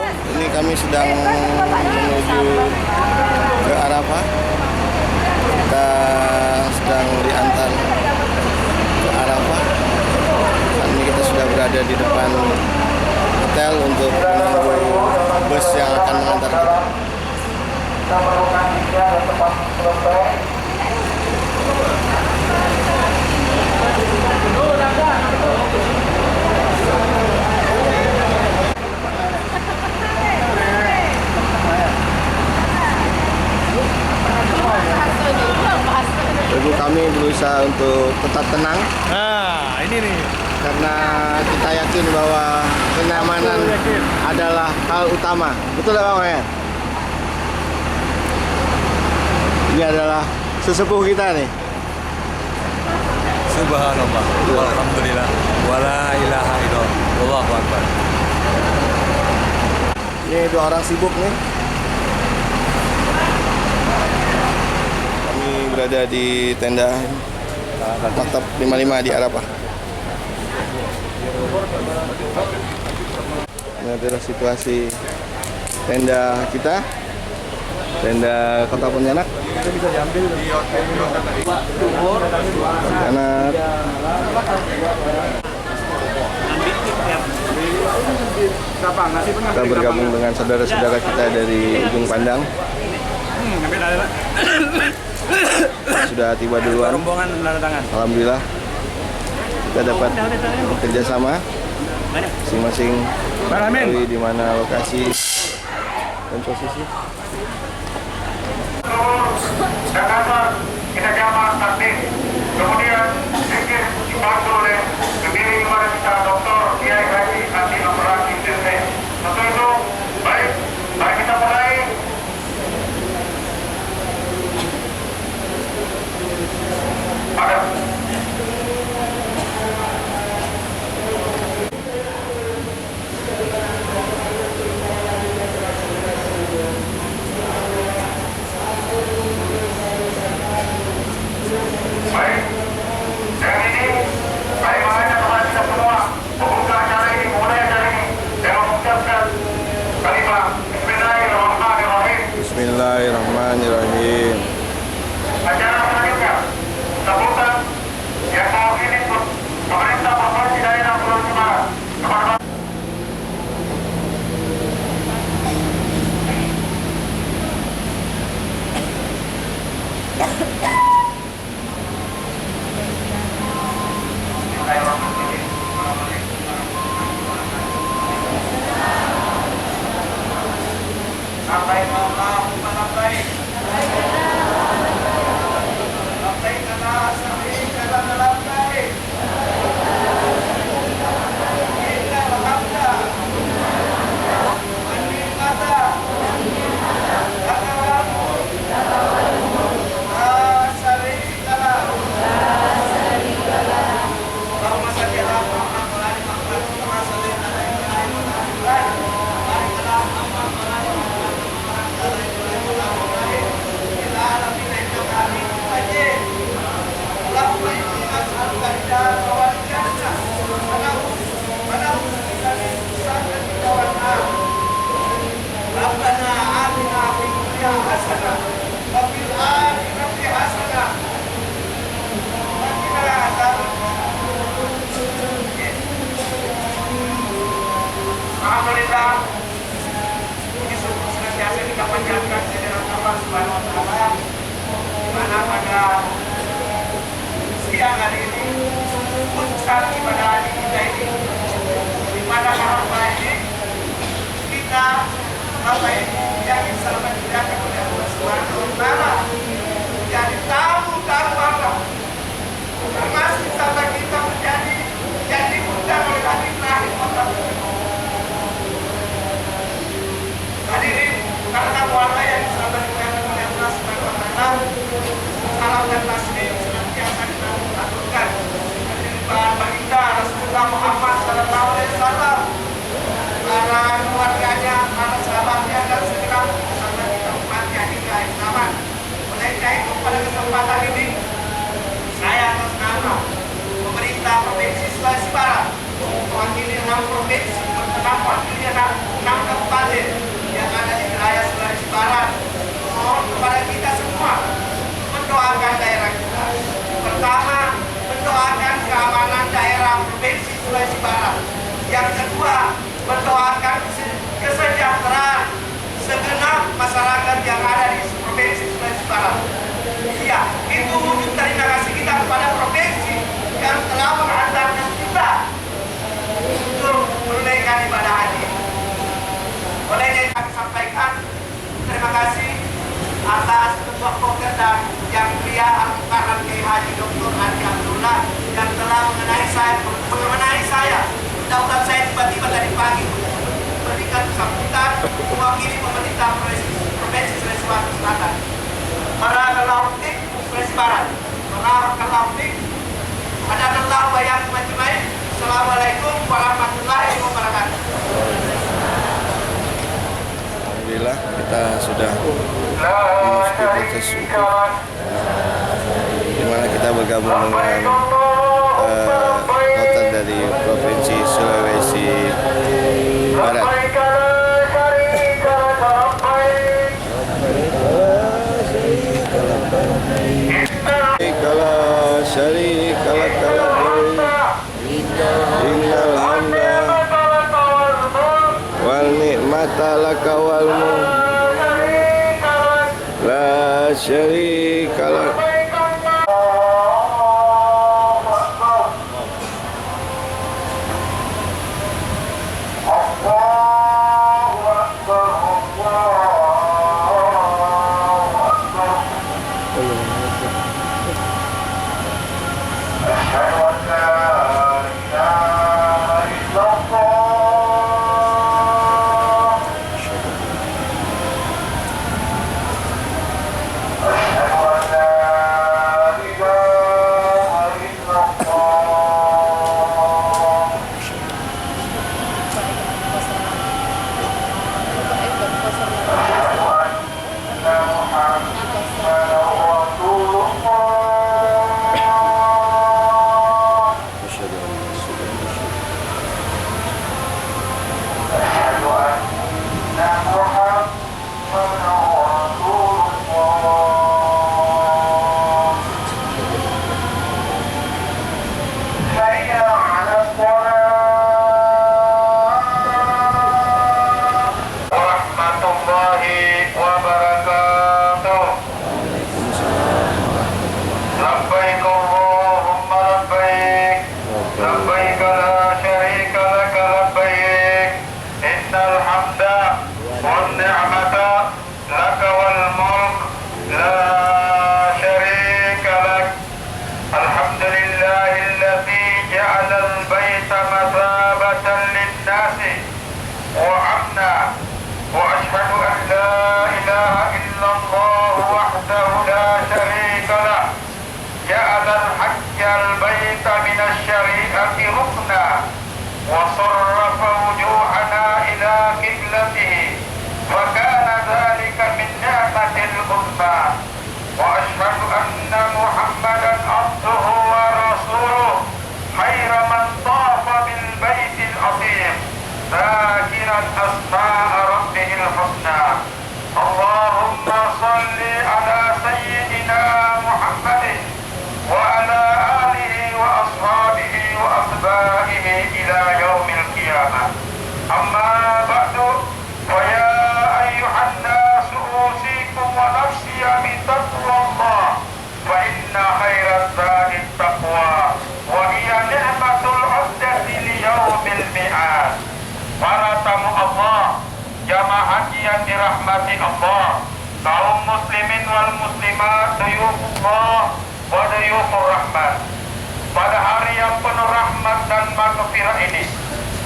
Ini kami sedang menuju ke Arafah. Kita sedang diantar ke Arafah. Saat ini kita sudah berada di depan hotel untuk menunggu bus yang akan mengantar kita. Ibu kami berusaha untuk tetap tenang. Nah, ini nih. Karena kita yakin bahwa kenyamanan adalah hal utama. Betul ya Bang ya? Ini adalah sesepuh kita nih. Subhanallah. Alhamdulillah. Wala ilaha illallah. Wallahu akbar. Ini dua orang sibuk nih. Kami berada di tenda Maktab 55 di Arafah. Ini adalah situasi tenda kita, tenda Kota Pontianak. Itu bisa diambil Pontianak. Kita bergabung dengan saudara-saudara kita dari ujung pandang. Sudah tiba duluan. Alhamdulillah kita dapat bekerja sama masing-masing di mana lokasi dan posisi. Kita jamak takdir, kemudian zikir dibantu oleh pembimbing kepada kita Dr. Kiai Haji Andi Amrani Sirte. Untuk itu, baik, mari kita mulai. Ada. Baik, dengan ini saya mengajak kepada kita semua membuka acara ini, memulai acara ini dengan mengucapkan kalimat Bismillahirrahmanirrahim. Bismillahirrahmanirrahim. Acara selanjutnya sambutan yang mewakili pemerintah provinsi daerah Pulau Sumatera kepada Alhamdulillah, puji syukur senantiasa kita panjatkan kehadirat Allah Subhanahu wa Ta'ala, di mana pada siang hari ini, puncak ibadah haji kita ini, di mana Arafah ini kita yang selamat dijaga oleh Allah Subhanahu wa Ta'ala. Jadi tahu Allah, termasuk sama kita menjadi yang diundang oleh Nabi Ibrahim. Hadirin, karena warga yang selamat dijaga oleh Allah Subhanahu wa Ta'ala, salam dan taslim senantiasa kita lakukan. Hadirin baginda Rasulullah Muhammad sallallahu alaihi wasallam, para keluarganya, para sahabatnya dan segenap bersama kita umatnya hingga akhir zaman. Oleh karena itu pada kesempatan ini saya atas nama pemerintah Provinsi Sulawesi Barat mewakili 6 provinsi, mewakili 6 kabupaten Barat. Barakallahu fiik. Hadanallahu wa iyyakum ajmain. Assalamualaikum warahmatullahi wabarakatuh. Alhamdulillah kita sudah memasuki proses wukuf, di mana kita bergabung dengan kota dari Provinsi Sulawesi Barat. Kalau syarika lak innal hamda wal ni'mata laka wal mulk la syarika lak. وصرف وجوهنا إلى قبلته وكان ذلك من نعمة الأمة وأشهد أن محمدا عبده ورسوله خير من طاف بالبيت العظيم ذاكرا أسماء ربه الحسنى اللهم صل على سيدنا محمد وعلى آله وأصحابه وأتباعه إلى يوم القيامة أما بعد فيا أيها الناس أوصيكم ونفسي بتقوى الله فإن خير الزاد التقوى وهي نعمة العدة ليوم الميعاد. Para tamu Allah, jamaah haji yang dirahmati Allah, kaum muslimin wal muslimat, duyufullah wa duyufur rahman. Pada hari yang penuh rahmat dan maghfirah ini,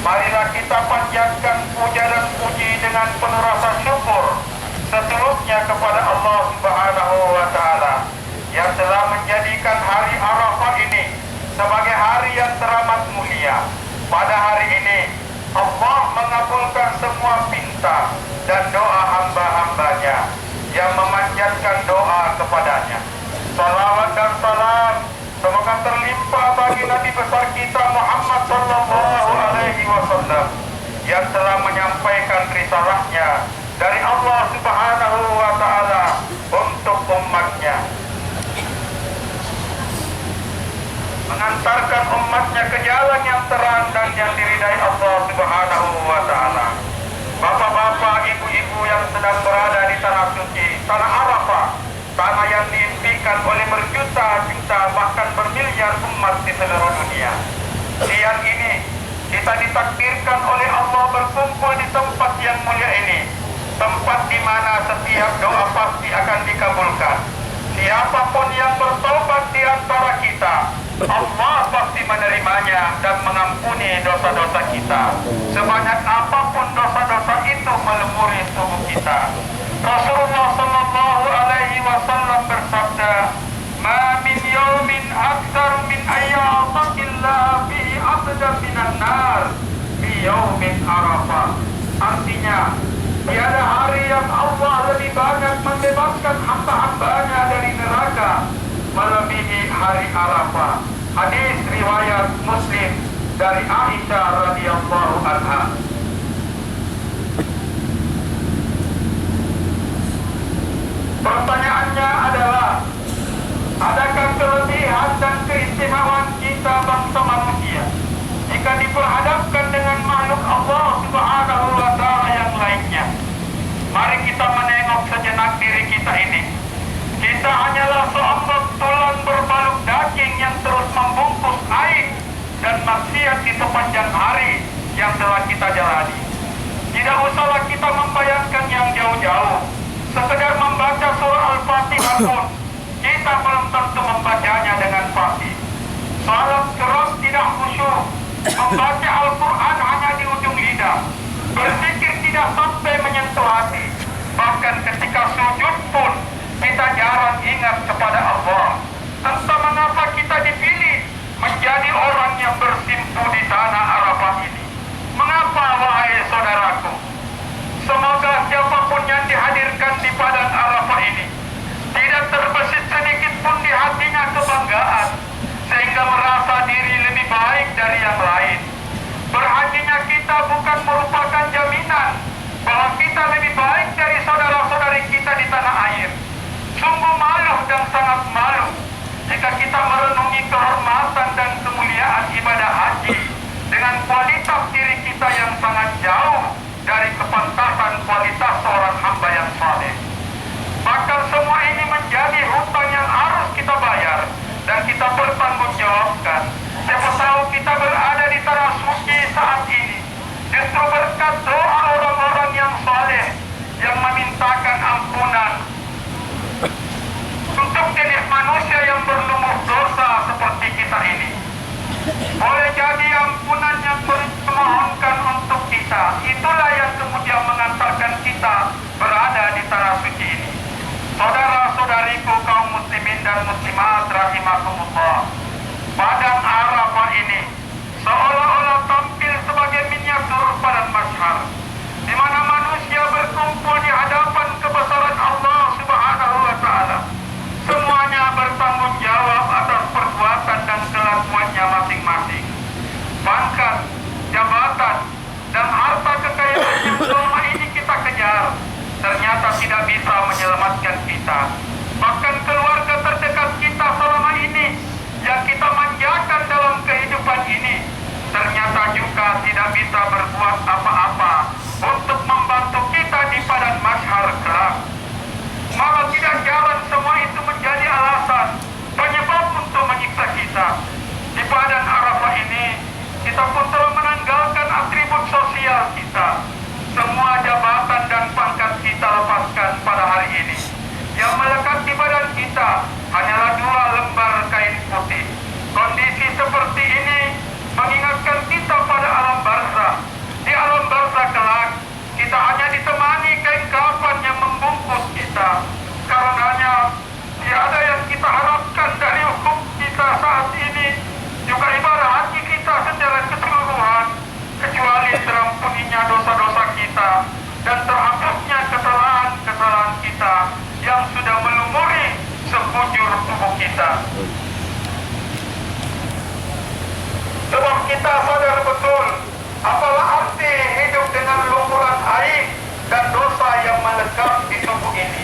marilah kita panjatkan puja dan puji dengan penuh rasa syukur seluruhnya kepada Allah Subhanahu wa Ta'ala yang telah menjadikan hari Arafah ini sebagai hari yang teramat mulia. Pada hari ini Allah mengabulkan semua pinta dan doa hamba-hambanya yang memanjatkan doa kepadanya. Salawat dan salam semoga terlimpah bagi Nabi besar kita Muhammad sallallahu alaihi wasallam yang telah menyampaikan risalahnya dari Allah Subhanahu wa Ta'ala untuk umatnya, mengantarkan umatnya ke jalan yang terang dan yang diridai Allah Subhanahu wa Ta'ala. Bapak-bapak, ibu-ibu yang sedang berada di tanah suci, tanah Arafah, tanah yang diimpikan oleh berjuta-juta bahkan bermiliar umat di seluruh dunia. Siang ini kita ditakdirkan oleh Allah berkumpul di tempat yang mulia ini, tempat di mana setiap doa pasti akan dikabulkan. Siapapun yang bertobat di antara kita, Allah pasti menerimanya dan mengampuni dosa-dosa kita. Sebanyak apapun dosa-dosa itu melumuri tubuh kita. Rasulullah sallallahu alaihi wasallam bersabda, "Ma yaumin Arafah. Artinya, tiada hari yang Allah lebih banyak membebaskan hamba-hambanya dari neraka melebihi hari Arafah. Hadis riwayat Muslim dari Aisyah radhiyallahu anha. Pertanyaannya adalah, adakah kelebihan dan keistimewaan kita bangsa manusia jika diperhadapkan dengan makhluk Allah Subhanahu wa Ta'ala yang lainnya? Mari kita menengok sejenak diri kita ini. Kita hanyalah seonggok tulang berbaluk daging yang terus membungkus aib dan maksiat di sepanjang hari yang telah kita jalani. Tidak usahlah kita membayangkan yang jauh-jauh. Sekedar membaca surah Al-Fatihah pun kita belum tentu membacanya dengan fasih. Salat keras tidak khusyuk, membaca Al-Quran hanya di ujung lidah, berzikir tidak sampai menyentuh hati. Bahkan ketika sujud pun kita jarang ingat kepada Allah. Entah mengapa kita dipilih menjadi orang yang bersimpu di tanah Arafah ini. Mengapa, wahai saudaraku? Semoga siapapun yang dihadirkan di padang Arafah ini tidak terbesit sedikit pun di hatinya kebanggaan sehingga merasa diri lebih baik dari yang lain. Berhajinya kita bukan merupakan jaminan bahwa kita lebih baik dari saudara-saudari kita di tanah air. Sungguh malu dan sangat malu jika kita merenungi kehormatan dan kemuliaan ibadah haji dengan kualitas diri kita yang sangat jauh dari kepantasan kualitas seorang hamba yang saleh. Bahkan semua ini menjadi hutang yang harus kita bayar dan kita bertanggungjawabkan. Siapa tahu kita berada di tanah suci saat ini justru berkat doa orang-orang yang saleh yang memintakan ampunan untuk jenis manusia yang berlumur dosa seperti kita ini. Boleh jadi ampunan yang dimohonkan untuk kita itulah yang kemudian mengantarkan kita berada di tanah suci ini. Saudara-saudariku kaum muslimin dan muslimat rahimakumullah, padang Arafah ini seolah-olah tampil sebagai miniatur padang mahsyar, di mana manusia berkumpul di hadapan kebesaran Allah Subhanahu wa Ta'ala. Semuanya bertanggung jawab atas perbuatan dan kelakuannya masing-masing. Pangkat, jabatan, dan harta kekayaan yang selama ini kita kejar ternyata tidak bisa menyelamatkan kita. Bahkan keluarga terdekat kita selama ini yang kita manjakan dalam kehidupan ini ternyata juga tidak bisa berbuat apa-apa untuk membantu kita di padang mahsyar kelak. Malah tidak jarang semua itu menjadi alasan penyebab untuk menyiksa kita. Di padang Arafah ini kita pun telah menanggalkan atribut sosial kita. Semua jabatan dan pangkat kita lepaskan pada hari ini. Yang melekat di badan kita hanyalah 2 lembar kain putih. Kondisi seperti ini mengingatkan kita pada alam barzakh. Di alam barzakh kelak kita hanya ditemani kain kafan yang membungkus kita. Karenanya tiada yang kita harapkan dari hukum kita saat ini, juga ibadah haji kita secara keseluruhan, kecuali terampuninya dosa-dosa kita dan terhapusnya kesalahan-kesalahan kita yang sudah melumuri sekujur tubuh kita. Sebab kita sadar betul apalah arti hidup dengan lumuran aib dan dosa yang melekat di tubuh ini.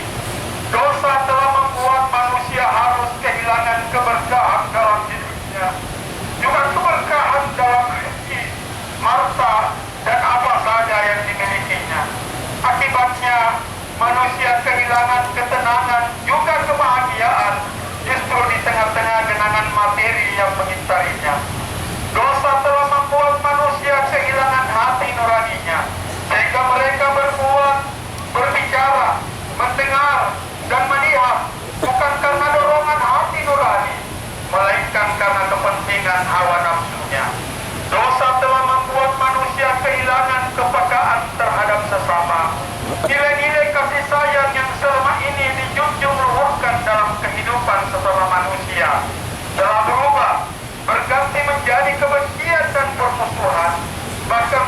Dosa telah membuat manusia harus kehilangan keberkahan dalam hidupnya, juga keberkahan dalam rezeki, harta, dan apa saja yang dimilikinya. Akibatnya manusia kehilangan ketenangan juga kebahagiaan justru di tengah-tengah genangan materi yang mengitarinya. Dosa telah membuat manusia kehilangan hati nuraninya sehingga mereka berbuat, berbicara, mendengar, dan melihat bukan karena dorongan hati nurani, melainkan karena kepentingan hawa nafsunya. Dosa telah membuat manusia kehilangan kepekaan terhadap sesama. Nilai-nilai kasih sayang yang selama ini dijunjung luhurkan dalam kehidupan sesama manusia telah berubah, berganti menjadi kebencian dan permusuhan. Bahkan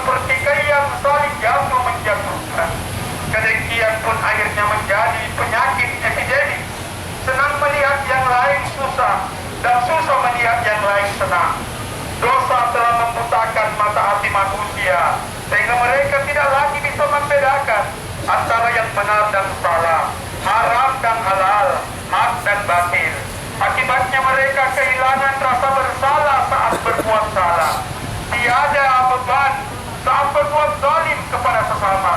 sehingga mereka tidak lagi bisa membedakan antara yang benar dan salah, haram dan halal, hak dan batil. Akibatnya mereka kehilangan rasa bersalah saat berbuat salah. Tiada beban saat berbuat zalim kepada sesama.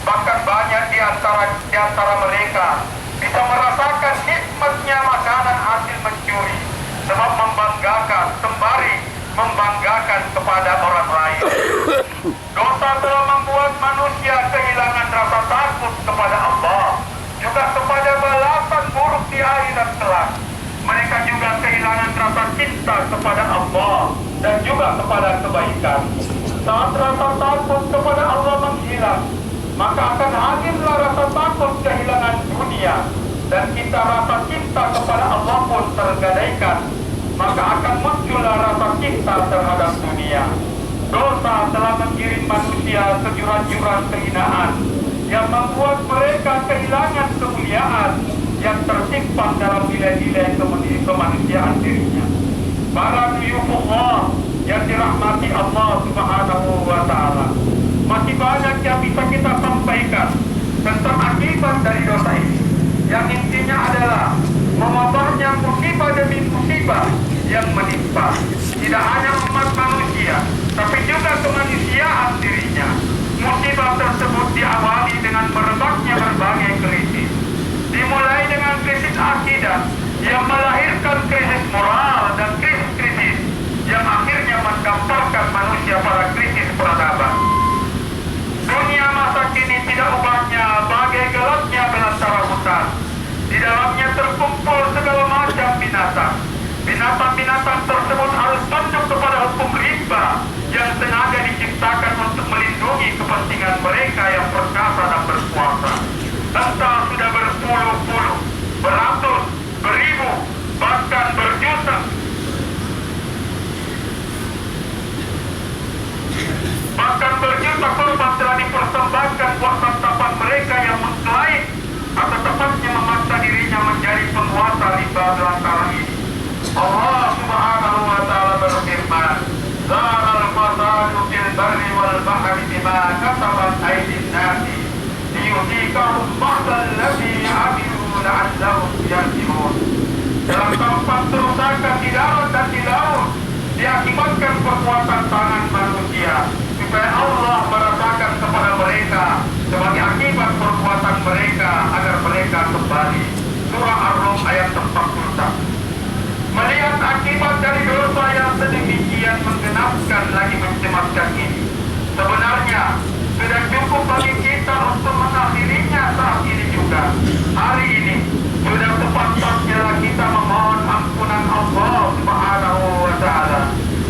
Bahkan banyak di antara mereka bisa merasakan nikmatnya makanan hasil mencuri, sebab membanggakan, sembari membanggakan kepada orang lain. Dosa telah membuat manusia kehilangan rasa takut kepada Allah, juga kepada balasan buruk di akhirat kelak. Mereka juga kehilangan rasa cinta kepada Allah dan juga kepada kebaikan. Saat rasa takut kepada Allah menghilang, maka akan hadirlah rasa takut kehilangan dunia, dan kita rasa cinta kepada Allah pun tergadaikan, maka akan muncullah rasa cinta terhadap dunia. Dosa telah mengiring manusia ke jurang-jurang kehinaan yang membuat mereka kehilangan kemuliaan yang tersimpan dalam nilai-nilai kemanusiaan dirinya. Para duyufullah yang dirahmati Allah Subhanahu wa Ta'ala, masih banyak yang bisa kita sampaikan tentang akibat dari dosa ini. Yang intinya adalah mewabahnya musibah demi musibah yang menimpa tidak hanya umat manusia, tapi juga kemanusiaan dirinya. Musibah tersebut diawali dengan merebaknya berbagai krisis. Dimulai dengan krisis akidah yang melahirkan krisis moral dan krisis-krisis yang akhirnya mendamparkan manusia pada krisis peradaban. Dunia masa kini tidak ubahnya bagai gelapnya belantara hutan. Di dalamnya terkumpul segala macam binatang. Binatang-binatang tersebut harus tunduk kepada hukum rimba yang sengaja diciptakan untuk melindungi kepentingan mereka yang perkasa dan berkuasa. Entah sudah berpuluh-puluh, beratus, beribu, bahkan berjuta. Bahkan berjuta korban telah dipersembahkan buat santapan mereka yang mengklaim atau tepatnya memaksa dirinya menjadi penguasa rimba belantara ini. Allah Subhanahu wa Ta'ala berfirman, "Zaharal fasadu fil barri wal bahri bima kasabat aydin nasi liyuziqahum ba'dal ladzi 'amilu la'allahum yarji'un." Dalam tempat kerusakan di darat dan di laut diakibatkan perbuatan tangan manusia, supaya Allah merasakan kepada mereka sebagai akibat perbuatan mereka agar mereka kembali. Surah Ar-Rum ayat 41. Melihat akibat dari dosa yang sedemikian menggenapkan lagi mencemaskan ini, sebenarnya sudah cukup bagi kita untuk mengakhirinya saat ini juga. Hari ini sudah sepantasnya kita memohon ampunan Allah Subhanahu wa Ta'ala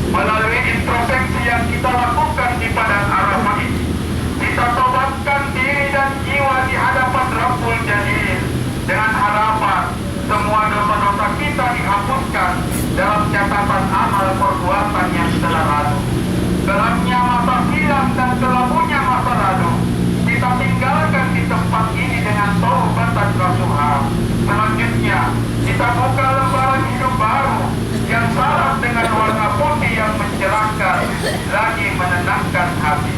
melalui introspeksi yang kita lakukan di padang Arafah ini. Kita tobatkan diri dan jiwa di hadapan Rabbul Jalil dengan harapan semua dosa-dosa kita dihapuskan dalam catatan amal perbuatan yang telah lalu. Gelapnya masa silam dan kelabunya masa lalu kita tinggalkan di tempat ini dengan taubat dan nasuha. Selanjutnya kita buka lembaran hidup baru yang syarat dengan warna putih yang mencerahkan lagi menenangkan hati.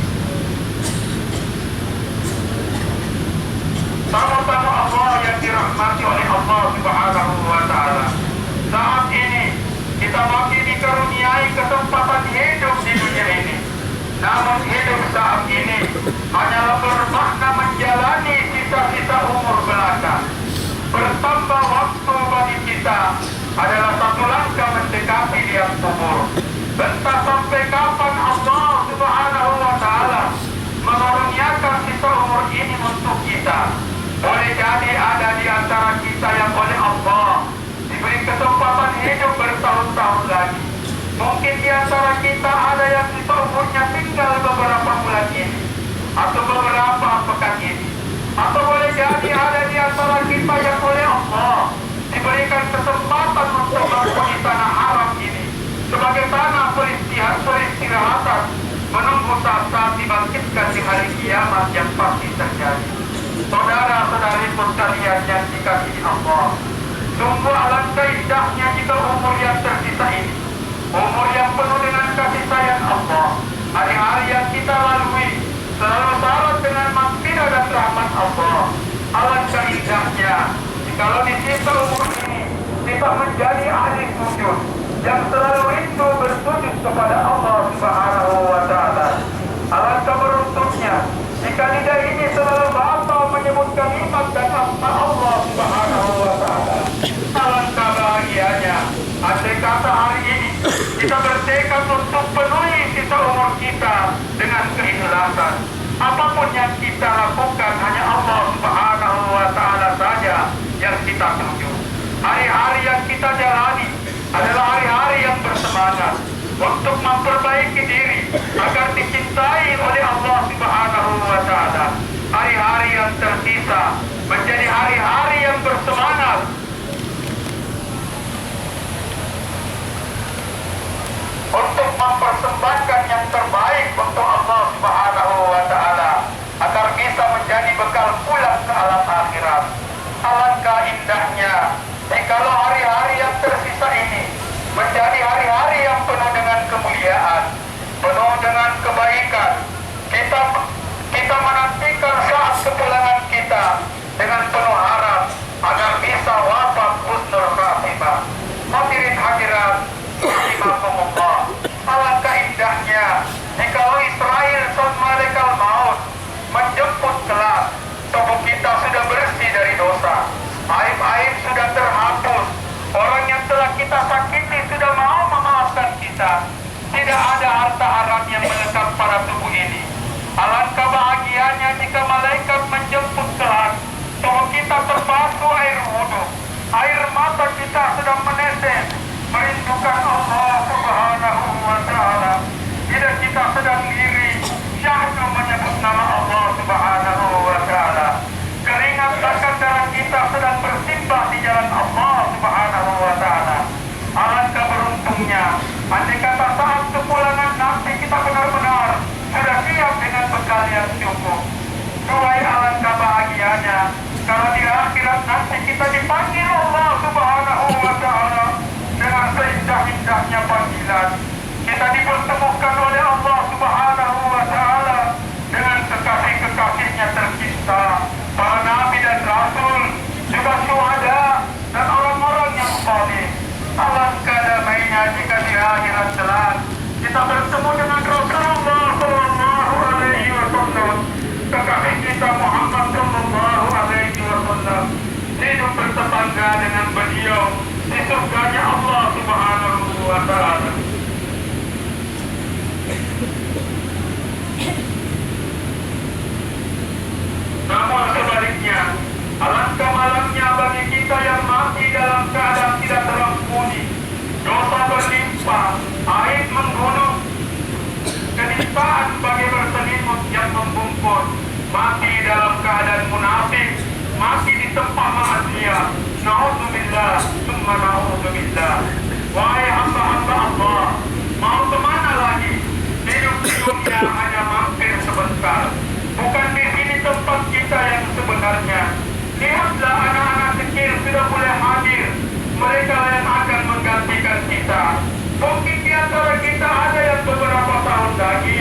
Sama-sama Allah yang dirahmati oleh Allah Subhanahu wa Ta'ala, saat ini kita masih dikaruniai kesempatan hidup di dunia ini. Namun hidup saat ini hanyalah bermakna menjalani sisa-sisa umur belaka. Bertambah waktu bagi kita adalah satu langkah mendekati liang kubur. Entah sampai kapan Allah Subhanahu wa Ta'ala mengaruniakan sisa umur ini untuk kita. Boleh jadi ada di antara kita yang oleh Allah diberi kesempatan hidup bertahun-tahun lagi. Mungkin di antara kita ada yang sisa umurnya tinggal beberapa bulan ini, atau beberapa pekan ini. Atau boleh jadi ada di antara kita yang oleh Allah diberikan kesempatan untuk menghuni tanah haram ini sebagai tanah peristirahatan, menunggu saat-saat dibangkitkan di hari kiamat yang pasti terjadi. Saudara-saudari sekalian yang dikasihi Allah, sungguh alangkah indahnya jika umur yang tersisa ini, umur yang penuh dengan kasih sayang Allah, hari-hari yang kita lalui selalu syarat dengan maghfirah dan rahmat Allah. Alangkah indahnya jikalau di sisa umur ini kita menjadi ahli sujud yang selalu rindu bersujud kepada Allah Subhanahu wa Ta'ala. Alangkah beruntungnya jika lidah ini selalu batal menyebut kalimat dan asma Allah Subhanahu wa Ta'ala. Alangkah bahagianya andai kata hari ini kita bertekad untuk penuhi sisa umur kita dengan keikhlasan. Apapun yang kita lakukan hanya Allah Subhanahu wa Ta'ala saja yang kita tuju. Hari-hari yang kita jalani adalah hari-hari yang bersemangat untuk memperbaiki diri agar dicintai oleh Allah Subhanahu wa Ta'ala. Hari-hari yang tersisa menjadi hari-hari yang bersemangat untuk mempersembahkan yang terbaik untuk Allah Subhanahu wa Ta'ala agar bisa menjadi bekal pulang ke alam akhirat. Alangkah indahnya jikalau hari-hari yang tersisa ini menjadi hari-hari yang penuh dengan kemuliaan, penuh dengan kebaikan. Kita menantikan saat kepulangan kita dengan penuh harap agar bisa wafat husnul khatimah. Hadirin hadirat rahimakumullah. Alangkah indahnya jikalau Israel saat malaikat maut menjemput kelak, tubuh kita sudah bersih dari dosa, aib-aib sudah terhapus, orang yang telah kita sakiti sudah mau memaafkan kita, tidak ada harta haram yang melekat pada tubuh ini. Alangkah bahagianya jika malaikat menjemput kelak, tubuh kita terbasuh air wudhu, air mata kita sedang menetes merindukan Allah Subhanahu wa Ta'ala. Tidak kita sedang diri syahdu menyebut nama Allah Subhanahu wa Ta'ala. Keringat bahkan darah kita sedang bersimbah di jalan Allah Subhanahu wa Ta'ala. Alangkah beruntungnya andai kata saat kepulangan nanti kita benar-benar sudah siap dengan bekal yang cukup. Duhai alangkah bahagianya kalau di akhirat nanti kita dipanggil Allah Subhanahu wa Ta'ala dengan seindah-indahnya panggilan. Kita dipertemukan oleh Allah Subhanahu wa Ta'ala dengan kekasih-kekasihnya tercinta, para nabi dan rasul, juga syuhada dan orang-orang yang saleh. Alangkah damainya jika di akhirat kelak kita bertemu dengan Rasulullah sallallahu alaihi wasallam, kekasih kita Muhammad sallallahu alaihi wasallam, hidup bertetangga dengan beliau di surganya Allah Subhanahu wa Ta'ala. Namun sebaliknya, alangkah malangnya bagi kita yang mati dalam keadaan tidak terampuni, dosa berlimpah, aib menggunung, kenistaan bagi berselimut yang membungkut, mati dalam keadaan munafik, mati di tempat maksiat. Na'udzubillah, summa na'udzubillah. Wahai hamba-hamba Allah, mau kemana lagi? Hidup di dunia hanya mampir sebentar. Bukan di sini tempat kita yang sebenarnya. Lihatlah anak-anak kecil sudah mulai hadir. Mereka yang akan menggantikan kita. Mungkin di antara kita ada yang beberapa tahun lagi,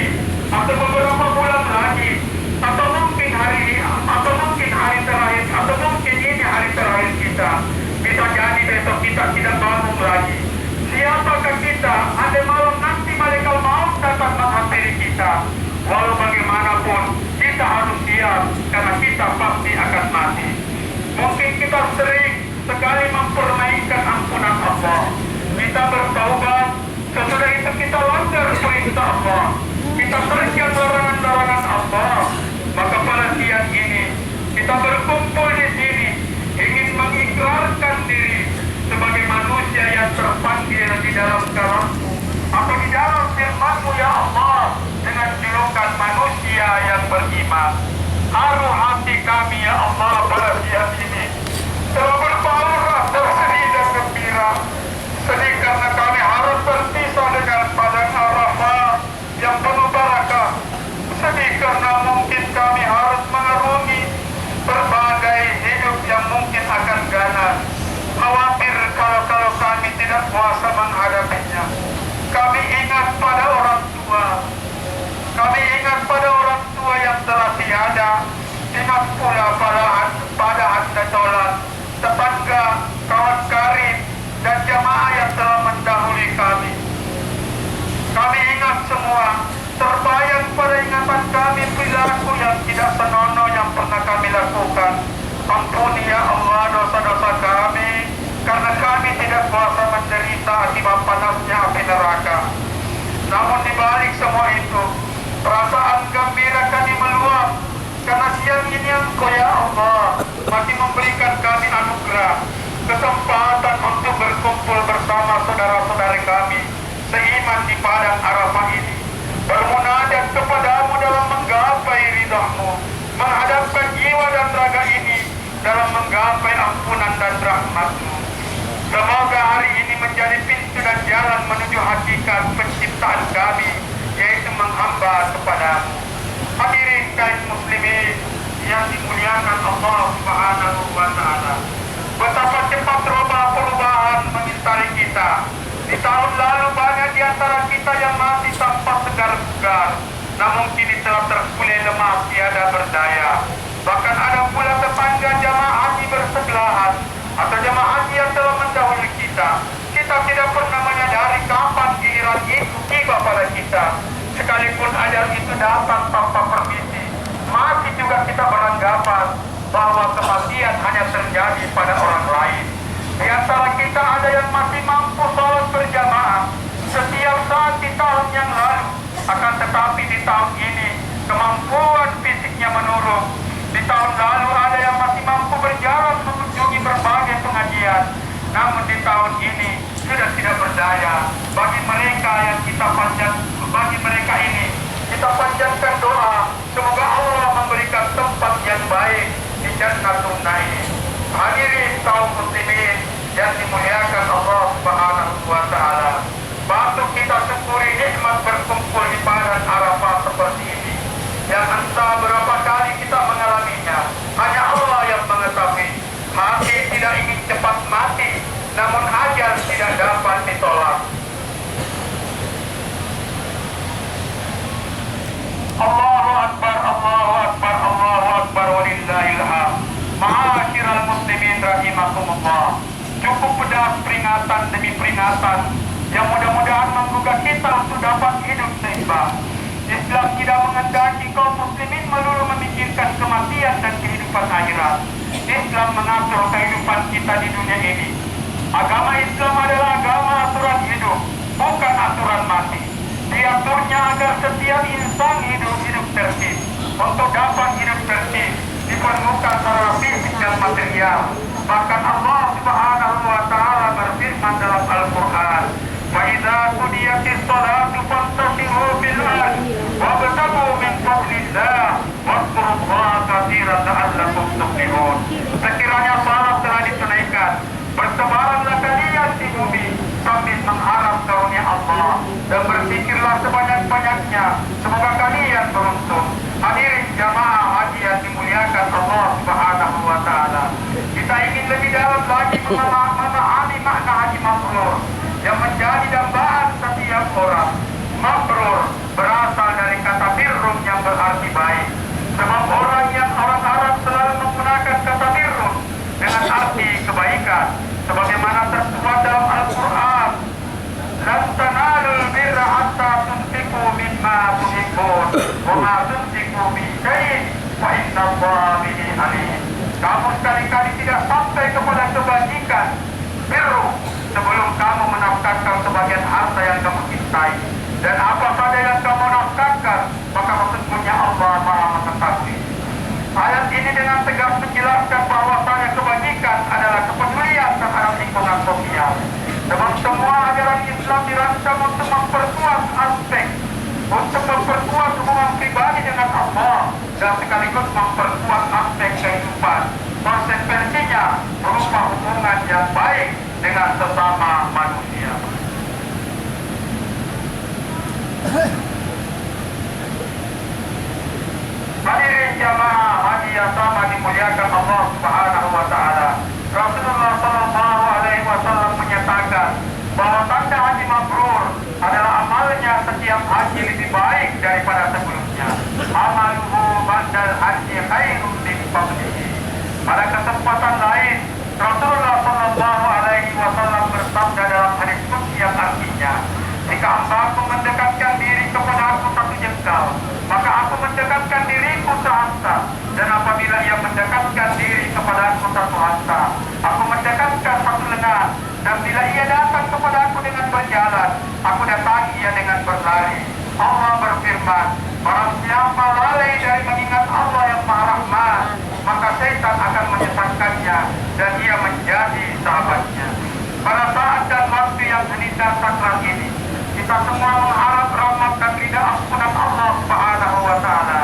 atau beberapa bulan lagi, atau mungkin hari terakhir, atau mungkin ini hari terakhir kita. Bisa jadi besok kita tidak bangun lagi. Siapakah kita? Ada malam nanti malaikat maut datang menghampiri kita. Walau bagaimanapun kita harus siap karena kita pasti akan mati. Mungkin kita sering sekali mempermainkan ampunan Allah. Kita bertaubat, sesudah itu kita langgar perintah Allah. Kita terjun larangan-larangan Allah. Maka pada siang ini kita berkumpul di sini ingin mengikrarkan diri sebagai manusia yang terpanggil di dalam kalammu atau di dalam firman-Mu ya Allah dengan julukan manusia yang beriman. Haru hati kami ya Allah pada siang ini telah berbaurlah tersedih dan gembira. Sedih karena kami harus berpisah dengan padang Arafah yang penuh barakah. Sedih karena mungkin kami harus mengarungi berbagai hidup yang mungkin akan ganas. Khawatir kalau kami tidak kuasa menghadapinya. Kami ingat pada orang tua. Kami ingat pada orang tua yang ingat pula pada anda sholat, tetangga, kawan karib, dan jamaah yang telah mendahului kami. Kami ingat semua, terbayang pada ingatan kami perilaku yang tidak senonoh yang pernah kami lakukan. Ampuni ya Allah dosa-dosa kami, karena kami tidak kuasa menderita akibat panasnya api neraka. Namun dibalik semua itu, perasaan gembira kami meluap, karena siang ini Engkau ya Allah masih memberikan kami anugerah, kesempatan untuk berkumpul bersama saudara-saudari kami seiman di padang Arafah ini, bermunajat kepadamu dalam menggapai ridha-Mu, menghadapkan jiwa dan raga ini dalam menggapai ampunan dan rahmat-Mu. Semoga hari ini menjadi pintu dan jalan menuju hakikat penciptaan kami, yaitu menghamba kepadamu. Hadirin kaum muslimin yang dimuliakan Allah Subhanahu wa Ta'ala, betapa cepat perubahan mengitari kita. Di tahun lalu banyak di antara kita yang masih tampak segar-segar, namun kini telah terkulai lemah tiada berdaya. Bahkan ada pula tetangga jamaah haji bersebelahan atau jamaah haji yang telah mendahului kita. Kita tidak pernah menyadari kapan giliran itu tiba pada kita. Sekalipun ajal itu datang tanpa permisi, masih juga kita beranggapan bahwa kematian hanya terjadi pada orang lain. Di antara kita ada yang masih mampu sholat berjamaah setiap saat di tahun yang lalu, akan tetapi di tahun ini kemampuan fisiknya menurun. Di tahun lalu ada yang masih mampu berjalan mengunjungi berbagai pengajian, namun di tahun ini sudah tidak berdaya. Bagi mereka ini kita panjatkan doa, semoga Allah memberikan tempat yang baik di Jannatul Naim. Hadirin kaum muslimin yang dimuliakan Allah Subhanahu wa Ta'ala, patut kita syukuri nikmat berkumpul di padang Arafah seperti ini, yang entah berapa kali kita mengalaminya. Hanya Allah yang mengetahui. Hati tidak ingin cepat mati, namun ajal tidak dapat ditolak. Allahu Akbar, Allahu Akbar, Allahu Akbar, walillahil hamd. Ma'asyiral muslimin rahimakumullah. Cukup pedas peringatan demi peringatan yang mudah-mudahan menggugah kita untuk dapat hidup seimbang. Islam tidak menghendaki kaum muslimin melulu memikirkan kematian dan kehidupan akhirat. Islam mengatur kehidupan kita di dunia ini. Agama Islam adalah agama aturan hidup, bukan aturan mati. Diaturnya agar setiap insan hidup tertib. Untuk dapat hidup tertib diperlukan secara fisik dan material. Bahkan Allah Subhanahu wa Ta'ala berfirman dalam Al-Quran, "Fa idza qudiyatis shalatu fantashiru fil ardi wabtaghu min fadlillah wadhkurullaha katsiran la'allakum tuflihun." Sekiranya salat telah ditunaikan, bertebaranlah kalian di bumi sambil mengharap karunia Allah, dan berzikirlah sebanyak-banyaknya, semoga kalian beruntung. Hadirin jamaah haji yang dimuliakan Allah Subhanahu wa Ta'ala, kita ingin lebih dalam lagi memahami makna haji mabrur yang menjadi dambaan setiap orang. Mabrur berasal dari kata birrum yang berarti baik. Sebab orang Arab selalu menggunakan kata birrum dengan arti kebaikan, sebagaimana tertulis dalam Al-Quran, "Lan tanalul birra hatta tunfiqu mimma tuhibbun, wa ma tunfiqu min syai'in fa innallaha bihi alim." Kamu sekali-kali tidak sampai kepada kebajikan birru sebelum kamu menafkahkan sebagian harta yang kamu cintai. Dan apa saja yang kamu nafkahkan, maka sesungguhnya Allah Maha mengetahui. Ayat ini dengan tegas menjelaskan bahwasanya kebajikan adalah kepedulian terhadap lingkungan sosial. Sebab semua ajaran Islam dirancang untuk memperkuat hubungan pribadi dengan Allah, dan sekaligus memperkuat aspek kehidupan. Konsekuensinya berupa hubungan yang baik dengan sesama manusia. Hadirin jamaah haji yang sama dimuliakan Allah Subhanahu wa Ta'ala, Rasulullah Sallallahu Alaihi Wasallam menyatakan bahwa tanda haji mabrur adalah amalnya setiap haji lebih baik daripada sebelumnya. Amaluhu ba'dal haji khairun min mendekatkan diri kepada aku satu hasta. Aku mendekatkan satu lengan. Dan bila ia datang kepada aku dengan berjalan, aku datangi ia dengan berlari. Allah berfirman, barang siapa lalai dari mengingat Allah yang Maha Rahman, maka setan akan menyesatkannya dan ia menjadi sahabatnya. Pada saat dan waktu yang hendak sakral ini, kita semua mengharap rahmat dan ridha ampunan Allah Subhanahu wa Ta'ala.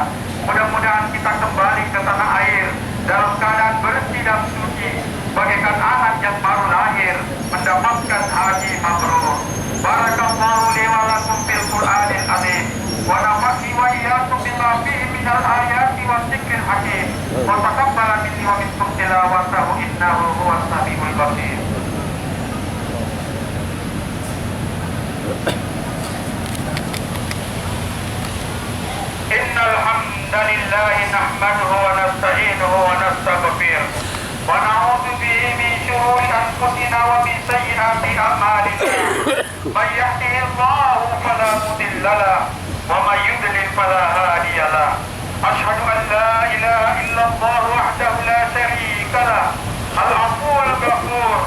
Mudah-mudahan kita kembali ke tanah air dalam keadaan bersih dan suci, bagaikan anak yang baru lahir mendapatkan haji mabrur. Barakallahu li wa lakum fil Qur'anil azim wa nafa'ni wa iyyakum bima fihi minal ayati wa dzikril hakim wa taqabbal minni wa minkum tilawatahu innahu huwas samiul basir. Innal hamdalillahi nahmaduhu wa nasta'inuhu wa nastaghfiruh wa na'udzu bihi min shururi anfusina wa min sayyiati a'malina. May yahdihillahu fala mudilla lahu wa may yudlil fala hadiya lahu. Asyhadu an la ilaha illallah wahdahu la syarika lahu al-'afwul ghafur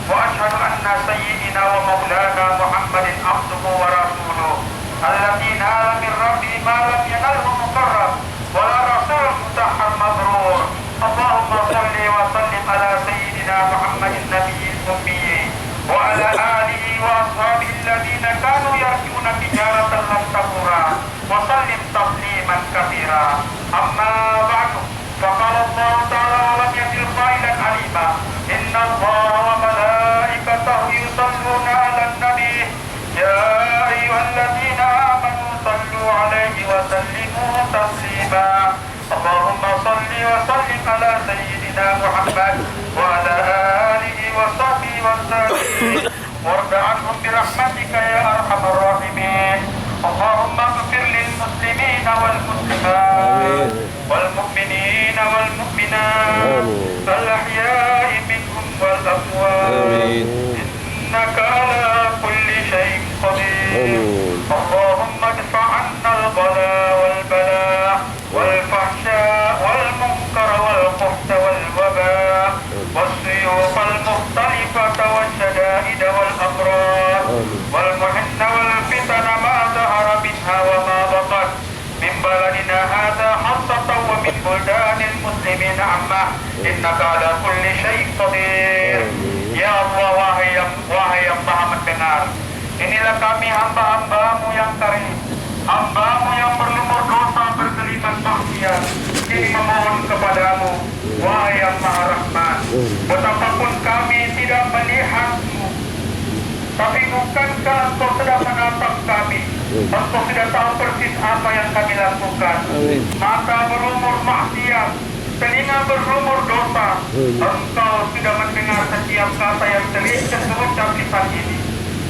wa asyhadu anna sayyidina wa maulana Muhammadin abduhu wa rasuluh alladzi nala min rabbihi ma lam yanalhu muqarrab wa la rasul mutahhar mabrur. Allahumma salli wa sallim ala sayyidina Muhammadin nabiyil ummi wa ala alihi wa ashabihi alladhina kanu yarjuna tijaratan lan tabura wa sallim tasliman katsira. Amma ba'du, faqala Allah ta'ala wa lam yazil qailan alima inna Allaha wa malaikatahu yusalluna 'alan nabi ya ayyuhalladzina amanu sallu 'alaihi wa sallimu taslima. Allahumma salli wa sallim ala sayyidina Muhammad wa ala alihi wa sahbihi wa sallim warda anhum bi rahmatika ya arhamar rahimin. Allahumma ighfir lil muslimina wal muslimat wal mu'minina wal mu'minat al ahya'i minhum wal amwat innaka ala kulli shay'in qadir. Allahumma idfa' 'anna al bala wal bala wal fahsya wal munkar wal quhta wal waba was suyuf al mukhtalifata was shada'id wal amrad wal muhanna wal fitana ma zahara minha wa ma batan min baladina hadha hassatan wa min buldanil muslimin amma innaka ala kulli syai'in qadir. Ya Allah, wahai yang Maha mendengar, inilah kami hamba-hambamu yang karim, hambamu yang berlumur dosa berkelimat maksiat. Kini memohon kepadamu, wahai yang Maha Rahman, betapapun kami tidak melihatmu, tapi bukankah engkau sedang menatap kami? Engkau sudah tahu persis apa yang kami lakukan. Mata berumur maksiat, telinga berumur dosa. Engkau sudah mendengar setiap kata yang terlintas terucap lisan ini.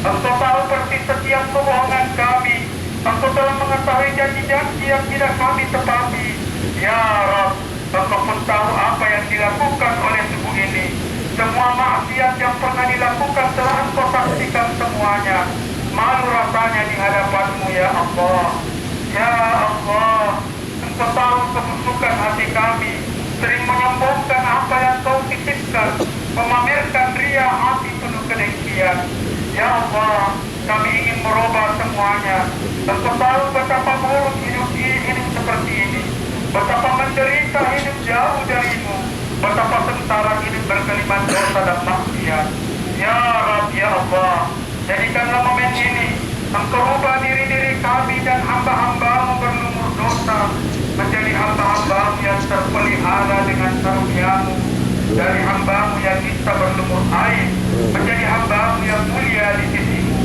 Engkau tahu persis setiap kebohongan kami. Engkau telah mengetahui janji-janji yang tidak kami tepati. Ya Rabb, Engkau pun tahu apa yang dilakukan oleh tubuh ini. Semua maksiat yang pernah dilakukan telah Engkau saksikan semuanya. Malu rasanya di hadapanmu ya Allah. Ya Allah, Engkau tahu kebusukan hati kami, sering menyombongkan apa yang Kau titipkan, memamerkan ria hati penuh kedengkian. Ya Allah, kami ingin merubah semuanya. Engkau tahu betapa buruk hidup seperti ini, betapa menderita hidup jauh darimu, betapa sengsara hidup berkelimat dosa dan maksiat. Ya Rabb, ya Allah, jadikanlah momen ini Engkau ubah diri-diri kami dan hamba-hambamu berlumur dosa menjadi hamba-hambamu yang terpelihara dengan karunia-Mu, dari hambamu yang bisa berlumur air menjadi hambamu yang mulia di sisi-Mu,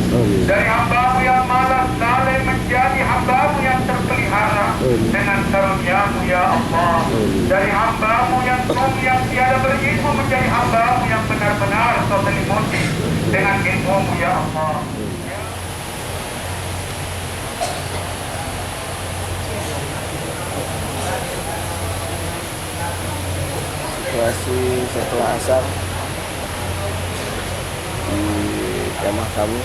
dari hambamu yang malas lalai menjadi hambamu yang terpelihara dengan karunia-Mu ya Allah, dari hambamu yang yang tiada berilmu menjadi hambamu yang benar-benar Kau selimuti dengan ilmu-Mu ya Allah. Situasi setelah asar di kemah kami.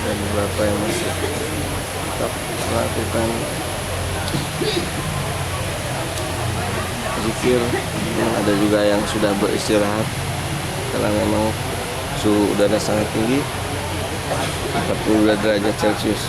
Dan beberapa yang masih tetap melakukan zikir. Ada juga yang sudah beristirahat karena memang suhu udara sangat tinggi, 42 derajat Celcius.